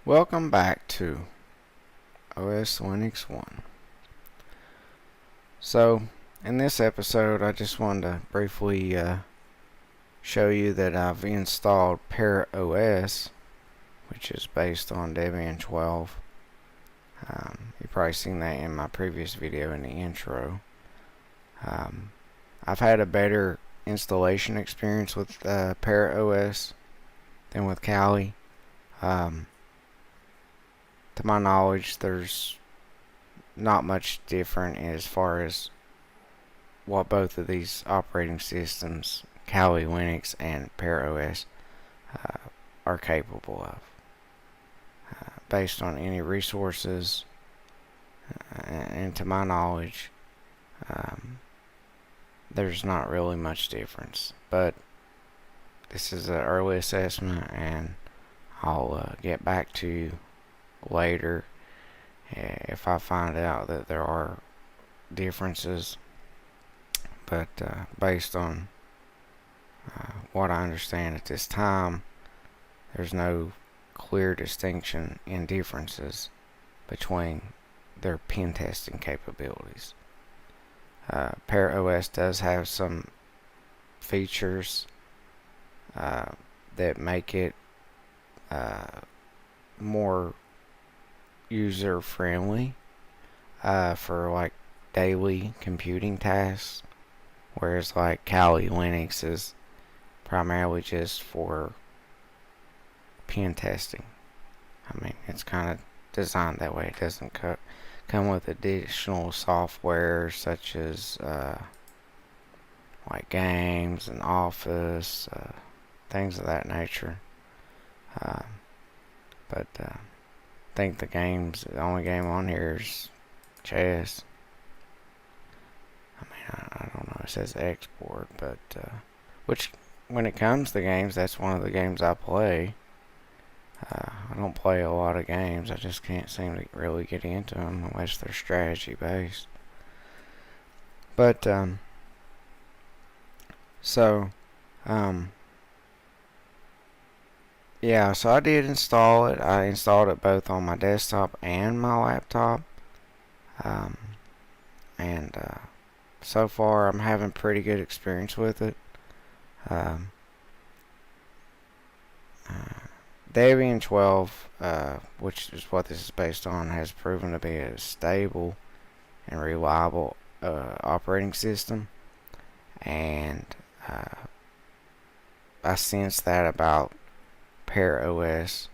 Welcome back to OSLinux1. So, in this episode, I just wanted to briefly show you that I've installed ParaOS, which is based on Debian 12. You've probably seen that in my previous video in the intro. I've had a better installation experience with ParaOS than with Kali. To my knowledge, there's not much different as far as what both of these operating systems, Kali Linux and ParaOS, are capable of. Based on any resources, and to my knowledge, there's not really much difference. But this is an early assessment, and I'll get back to you later if I find out that there are differences. But based on what I understand at this time, there's no clear distinction in differences between their pen testing capabilities. ParaOS does have some features that make it more user friendly for like daily computing tasks, whereas like Kali Linux is primarily just for pen testing. I mean, it's kind of designed that way. It doesn't come with additional software such as like games and Office, things of that nature. But I think the only game on here is chess. I mean, I don't know, it says export, but which, when it comes to games, that's one of the games I play. I don't play a lot of games. I just can't seem to really get into them unless they're strategy based. But yeah, so I did install it. I installed it both on my desktop and my laptop. And so far I'm having pretty good experience with it. Debian 12, which is what this is based on, has proven to be a stable and reliable operating system, and I sense that about ParaOS.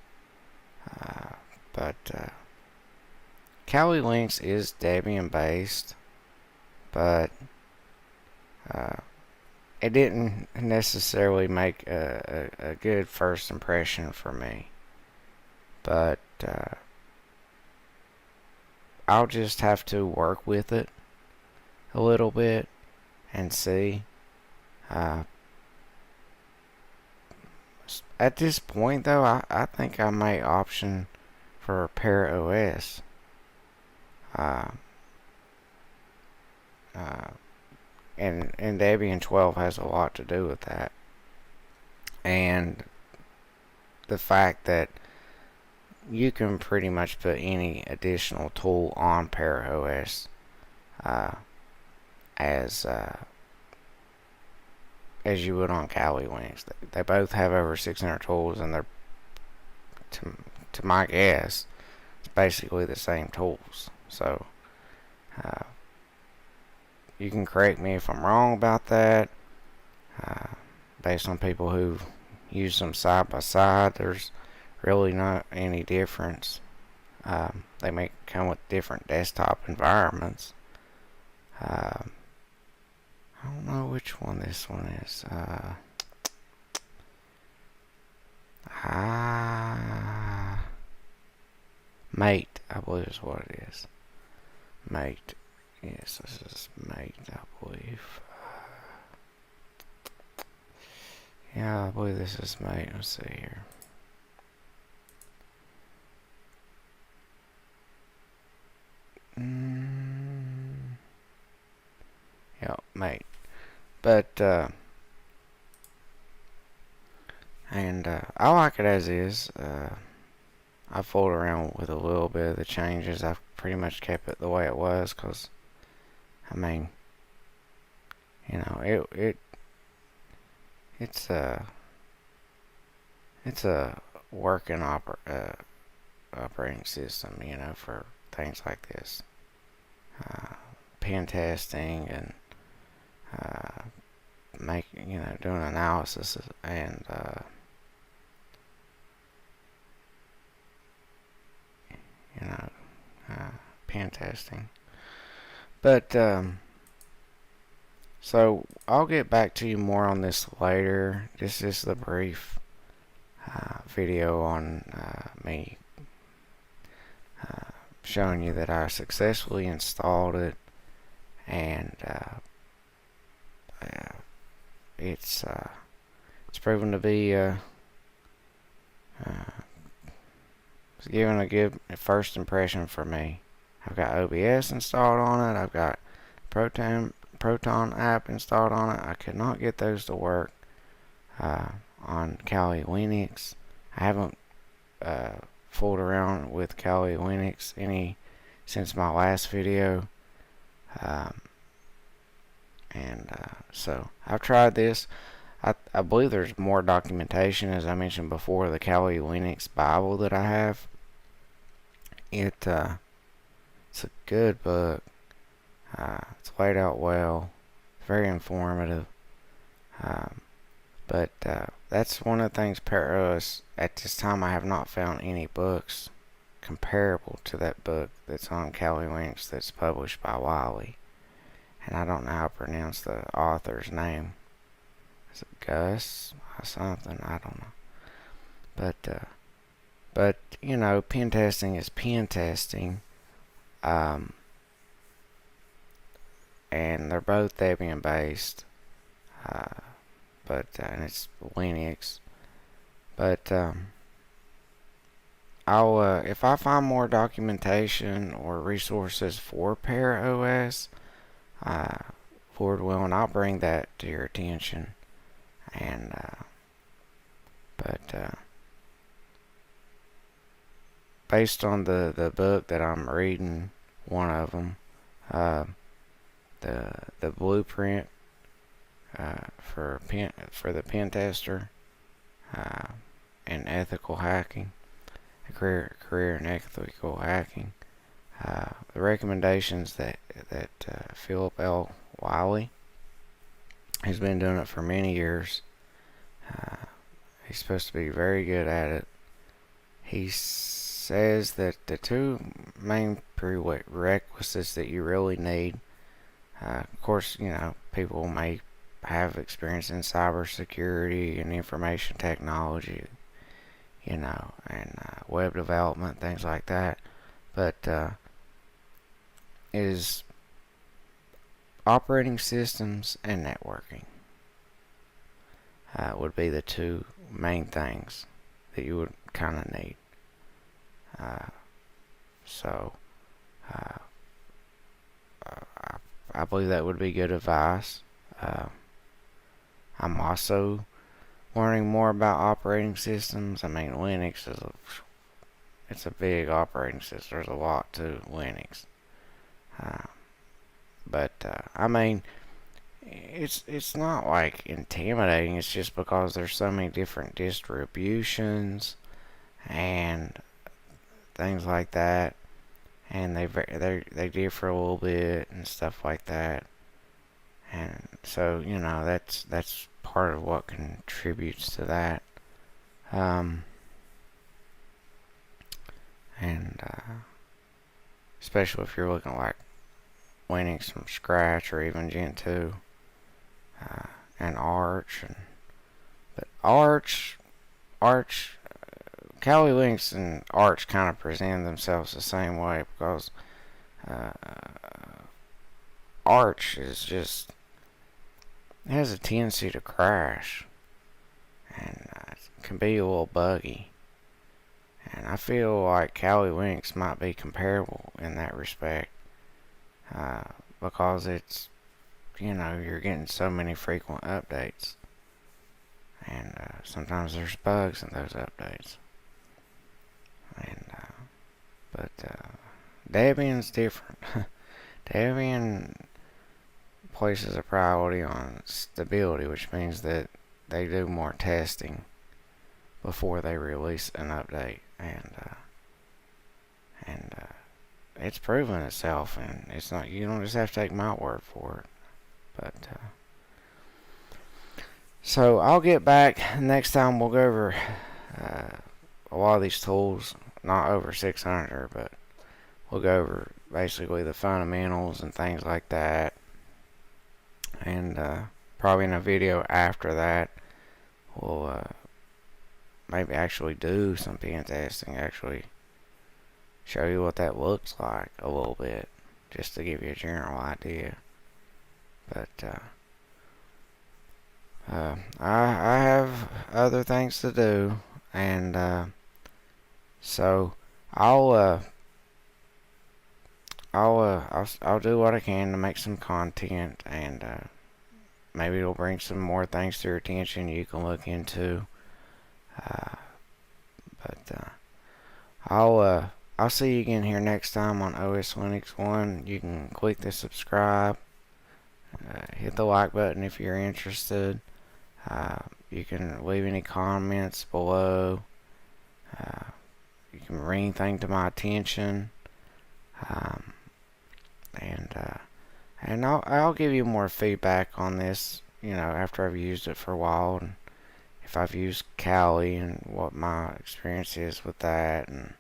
But Kali Linux is Debian based, but it didn't necessarily make a good first impression for me. But I'll just have to work with it a little bit and see. At this point, though, I think I may option for ParaOS. And Debian 12 has a lot to do with that. And the fact that you can pretty much put any additional tool on ParaOS as you would on Kali Linux. They both have over 600 tools, and they're, to my guess, it's basically the same tools. So you can correct me if I'm wrong about that. Based on people who use them side by side, there's really not any difference. They may come with different desktop environments. I don't know which one this one is. Mate, I believe is what it is. Mate. Yes, this is Mate, I believe. Yeah, I believe this is Mate. Let's see here. Yeah, Mate. But and I like it as is. I fooled around with a little bit of the changes. I've pretty much kept it the way it was, because I mean, you know, it's a working operating system, you know, for things like this, pen testing and doing analysis and you know, pen testing. But so I'll get back to you more on this later. This is the brief video on me showing you that I successfully installed it, and it's proven to be it's given a good first impression for me. I've got OBS installed on it. I've got Proton app installed on it. I could not get those to work on Kali Linux. I haven't fooled around with Kali Linux any since my last video, so I've tried this. I believe there's more documentation, as I mentioned before, the Kali Linux Bible that I have. It's a good book. It's laid out well. It's very informative. But that's one of the things at this time I have not found any books comparable to that book that's on Kali Linux that's published by Wiley. And I don't know how to pronounce the author's name. Is it Gus or something? I don't know. But you know, pen testing is pen testing. And they're both Debian based. And it's Linux. But I'll if I find more documentation or resources for Pear OS, Lord willing, I'll bring that to your attention. And based on the book that I'm reading, one of them, the blueprint for the pen tester and ethical hacking, career and ethical hacking. The recommendations that Philip L. Wiley has been doing it for many years. He's supposed to be very good at it. He says that the two main prerequisites that you really need, of course, you know, people may have experience in cybersecurity and information technology, you know, and web development, things like that. But is operating systems and networking would be the two main things that you would kind of need. I believe that would be good advice. I'm also learning more about operating systems. I mean, Linux it's a big operating system. There's a lot to Linux. I mean, it's not like intimidating. It's just because there's so many different distributions and things like that, and they differ a little bit and stuff like that. And so, you know, that's part of what contributes to that. Especially if you're looking like Linux from scratch or even Gentoo and Arch. But Arch, Kali Linux and Arch kind of present themselves the same way, because Arch is just, it has a tendency to crash, and it can be a little buggy. And I feel like Kali Linux might be comparable in that respect, because it's, you know, you're getting so many frequent updates, and sometimes there's bugs in those updates. And Debian's different. Debian places a priority on stability, which means that they do more testing before they release an update, and it's proven itself, and it's not, you don't just have to take my word for it. But so I'll get back next time. We'll go over a lot of these tools, not over 600, but we'll go over basically the fundamentals and things like that. And probably in a video after that, we'll maybe actually do some pen testing, actually show you what that looks like a little bit, just to give you a general idea. But I have other things to do, and so I'll do what I can to make some content, and maybe it'll bring some more things to your attention you can look into. But I'll see you again here next time on OSLinux1. You can click the subscribe, hit the like button if you're interested. You can leave any comments below. You can bring anything to my attention. And I'll give you more feedback on this, after I've used it for a while, and if I've used Kali and what my experience is with that, and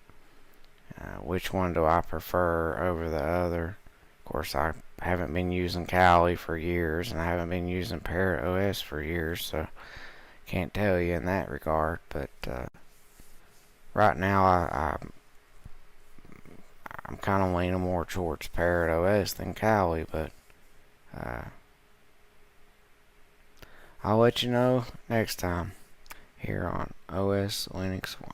which one do I prefer over the other. Of course, I haven't been using Kali for years, and I haven't been using Parrot OS for years, so can't tell you in that regard. But right now, I'm kind of leaning more towards Parrot OS than Kali, but I'll let you know next time here on OS Linux 1.